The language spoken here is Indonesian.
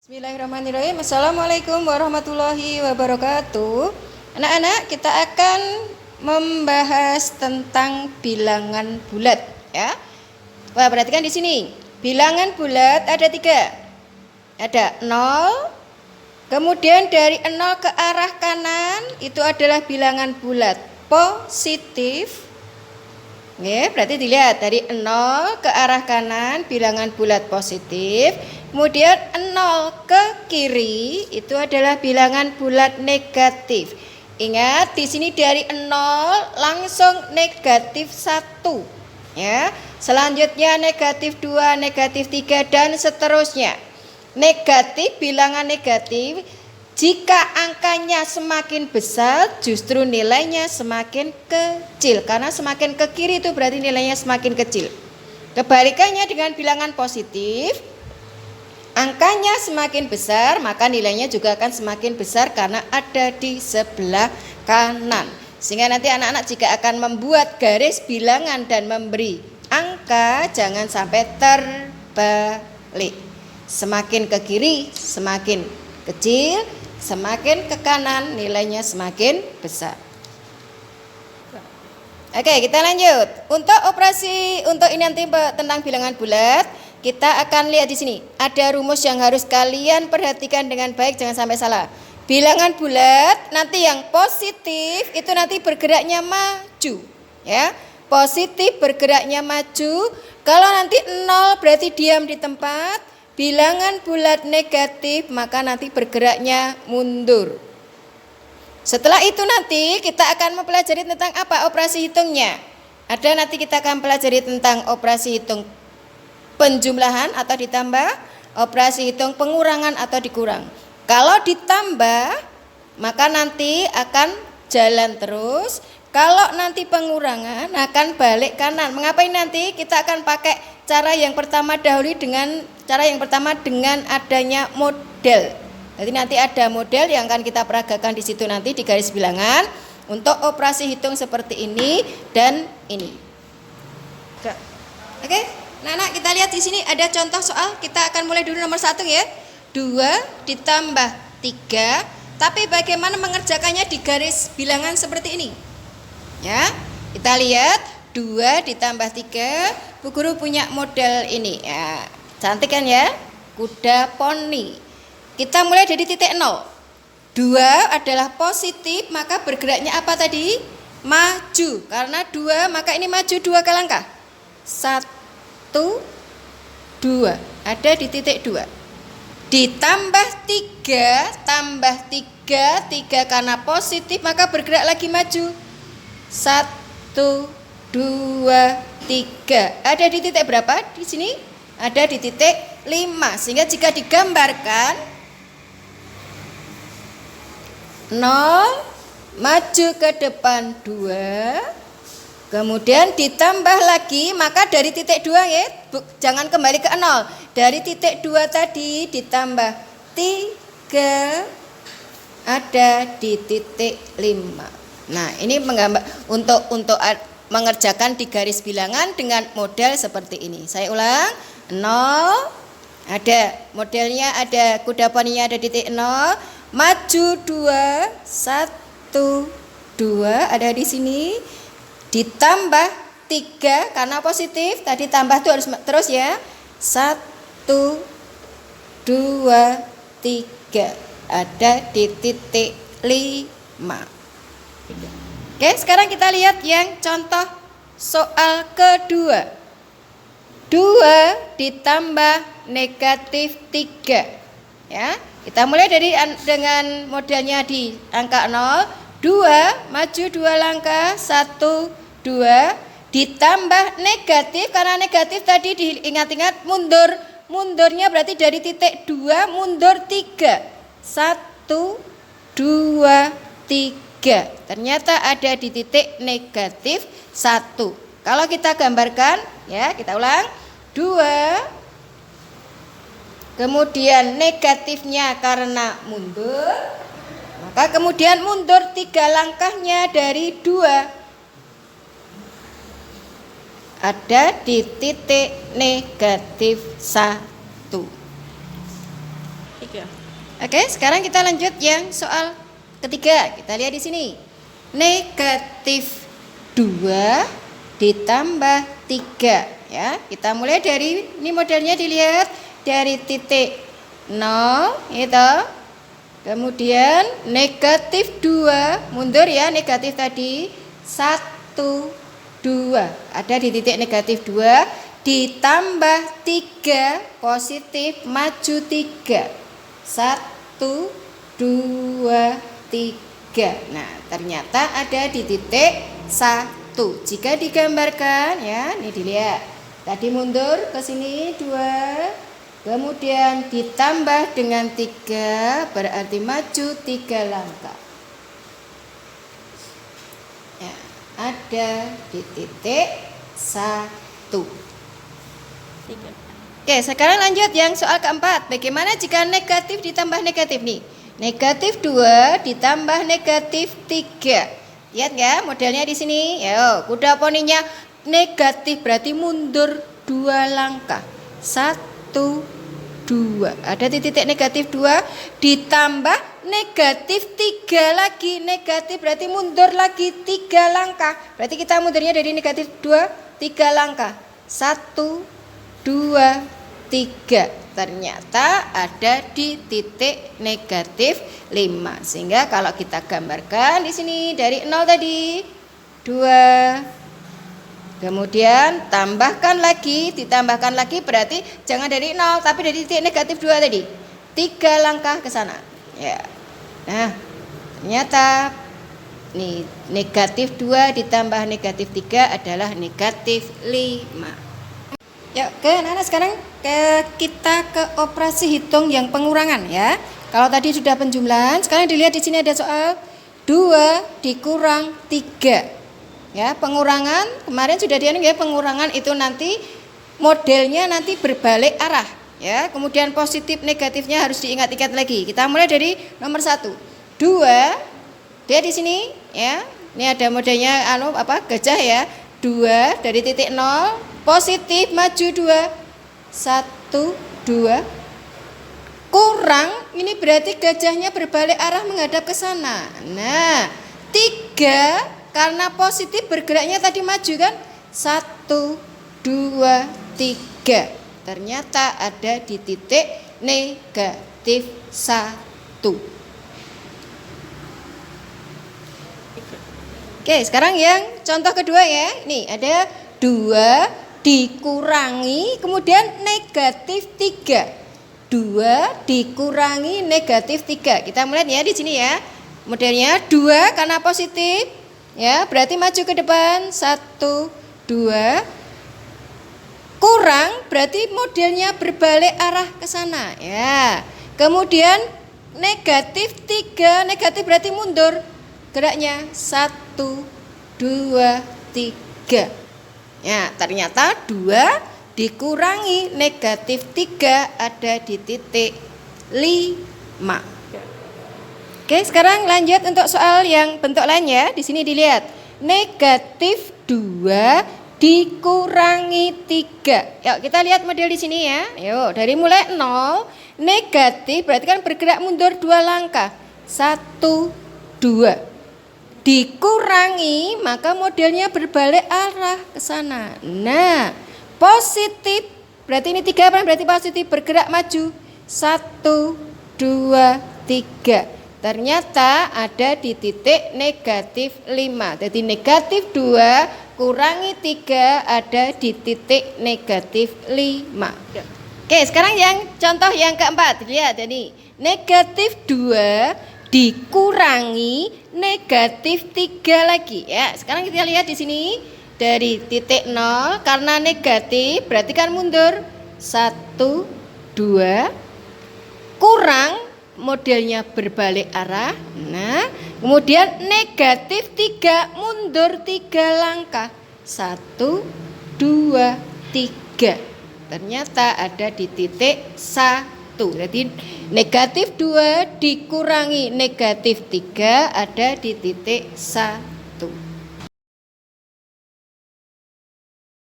Bismillahirrahmanirrahim. Assalamualaikum warahmatullahi wabarakatuh. Anak-anak, kita akan membahas tentang bilangan bulat, ya. Wah, perhatikan di sini. Bilangan bulat ada 3. Ada 0, kemudian dari 0 ke arah kanan itu adalah bilangan bulat positif. Ya, berarti dilihat dari 0 ke arah kanan bilangan bulat positif. Kemudian 0 ke kiri itu adalah bilangan bulat negatif. Ingat, di sini dari 0 langsung negatif 1. Ya. Selanjutnya negatif 2, negatif 3 dan seterusnya. Negatif, bilangan negatif, jika angkanya semakin besar, justru nilainya semakin kecil. Karena semakin ke kiri itu berarti nilainya semakin kecil. Kebalikannya dengan bilangan positif, angkanya semakin besar, maka nilainya juga akan semakin besar karena ada di sebelah kanan. Sehingga nanti anak-anak jika akan membuat garis bilangan dan memberi angka, jangan sampai terbalik. Semakin ke kiri, semakin kecil. Semakin ke kanan nilainya semakin besar. Oke, kita lanjut. Untuk ini nanti tentang bilangan bulat, kita akan lihat di sini. Ada rumus yang harus kalian perhatikan dengan baik, jangan sampai salah. Bilangan bulat nanti yang positif itu nanti bergeraknya maju, ya. Positif bergeraknya maju. Kalau nanti 0 berarti diam di tempat. Bilangan bulat negatif maka nanti bergeraknya mundur. Setelah itu nanti kita akan mempelajari tentang apa operasi hitungnya. Ada nanti kita akan pelajari tentang operasi hitung penjumlahan atau ditambah, operasi hitung pengurangan atau dikurang. Kalau ditambah maka nanti akan jalan terus. Kalau nanti pengurangan akan balik kanan. Mengapa ini nanti kita akan pakai cara yang pertama dengan adanya model. Jadi nanti ada model yang akan kita peragakan di situ nanti di garis bilangan untuk operasi hitung seperti ini dan ini. Oke, nah kita lihat di sini ada contoh soal. Kita akan mulai dulu nomor 1 ya. 2 ditambah 3. Tapi bagaimana mengerjakannya di garis bilangan seperti ini? Ya, kita lihat 2 ditambah 3. Bu Guru punya model ini. Ya, cantik kan ya? Kuda poni. Kita mulai dari titik 0. 2 adalah positif, maka bergeraknya apa tadi? Maju. Karena 2, maka ini maju 2 kali langkah. 1, 2. Ada di titik 2. Ditambah 3, tambah 3, 3 karena positif, maka bergerak lagi maju. 1, 2, 3. Ada di titik berapa? Di sini ada di titik 5. Sehingga jika digambarkan 0 maju ke depan 2, kemudian ditambah lagi, maka dari titik 2 ya, jangan kembali ke 0. Dari titik 2 tadi ditambah 3 ada di titik 5. Nah, ini menggambar untuk mengerjakan di garis bilangan dengan model seperti ini. Saya ulang, 0, ada modelnya, ada kuda poninya ada di titik 0, maju 2, 1, 2 ada di sini, ditambah 3 karena positif, tadi tambah tuh harus terus ya, 1, 2, 3 ada di titik 5. Oke, sekarang kita lihat yang contoh soal kedua. 2 ditambah negatif 3. Ya, kita mulai dengan modelnya di angka 0. 2 maju 2 langkah, 1, 2 ditambah negatif, karena negatif tadi diingat-ingat mundur. Mundurnya berarti dari titik 2 mundur 3. 1, 2, 3. Ternyata ada di titik negatif 1. Kalau kita gambarkan, ya kita ulang, 2, kemudian negatifnya karena mundur, maka kemudian mundur 3 langkahnya dari 2. Ada di titik negatif 1. Oke, sekarang kita lanjut yang soal ketiga. Kita lihat di sini. Negatif 2 ditambah 3. Ya, kita mulai dari ini modelnya dilihat dari titik 0 itu. Kemudian negatif 2 mundur ya, negatif tadi 1 2. Ada di titik negatif 2 ditambah 3 positif maju 3. 1 2 3. Nah, ternyata ada di titik 1. Jika digambarkan ya, ini dilihat. Tadi mundur ke sini 2. Kemudian ditambah dengan 3 berarti maju 3 langkah. Ya, ada di titik 1. Oke, sekarang lanjut yang soal keempat. Bagaimana jika negatif ditambah negatif nih? Negatif 2 ditambah negatif 3. Lihat ya modelnya di sini. Yo, kuda poninya negatif berarti mundur 2 langkah. 1 2. Ada di titik negatif 2 ditambah negatif 3 lagi. Negatif berarti mundur lagi 3 langkah. Berarti kita mundurnya dari negatif 2 3 langkah. 1 2 3. Ternyata ada di titik negatif 5. Sehingga kalau kita gambarkan di sini dari 0 tadi 2. Kemudian ditambahkan lagi berarti jangan dari 0 tapi dari titik negatif 2 tadi. 3 langkah ke sana. Ya. Nah, ternyata nih negatif 2 ditambah negatif 3 adalah negatif 5. Ya, oke, nah sekarang kita ke operasi hitung yang pengurangan ya. Kalau tadi sudah penjumlahan, sekarang dilihat di sini ada soal 2 dikurang 3. Ya, pengurangan kemarin sudah dianu ya, pengurangan itu nanti modelnya nanti berbalik arah ya. Kemudian positif negatifnya harus diingat-ingat lagi. Kita mulai dari nomor 1. 2 dia di sini ya. Ini ada modelnya gajah ya. 2 dari titik 0 positif maju 2. 1 2 kurang, ini berarti gajahnya berbalik arah menghadap ke sana. Nah, 3 karena positif bergeraknya tadi maju kan. 1 2 3. Ternyata ada di titik negatif 1. Oke, sekarang yang contoh kedua ya. Nih ada 2 dikurangi kemudian negatif 3. 2 dikurangi negatif 3. Kita mulai ya di sini ya. Modelnya 2 karena positif ya, berarti maju ke depan 1 2. Kurang berarti modelnya berbalik arah ke sana ya. Kemudian negatif 3, negatif berarti mundur geraknya 1 2 3. Ya, ternyata 2 dikurangi negatif 3 ada di titik 5. Oke, sekarang lanjut untuk soal yang bentuk lain ya. Di sini dilihat negatif 2 dikurangi 3. Yuk kita lihat model di sini ya. Yuk, dari mulai 0 negatif berarti kan bergerak mundur 2 langkah. 1 2. Dikurangi maka modelnya berbalik arah ke sana. Nah, positif berarti ini 3 berarti positif bergerak maju. 1 2 3. Ternyata ada di titik negatif 5. Jadi negatif 2 kurangi 3 ada di titik negatif 5. Oke, sekarang yang contoh yang keempat. Lihat ini. Negatif 2 dikurangi negatif 3 lagi. Ya, sekarang kita lihat di sini. Dari titik 0 karena negatif berarti kan mundur. 1 2 kurang modelnya berbalik arah. Nah, kemudian negatif 3 mundur 3 langkah. 1 2 3. Ternyata ada di titik 1. Jadi negatif 2 dikurangi negatif 3 ada di titik 1.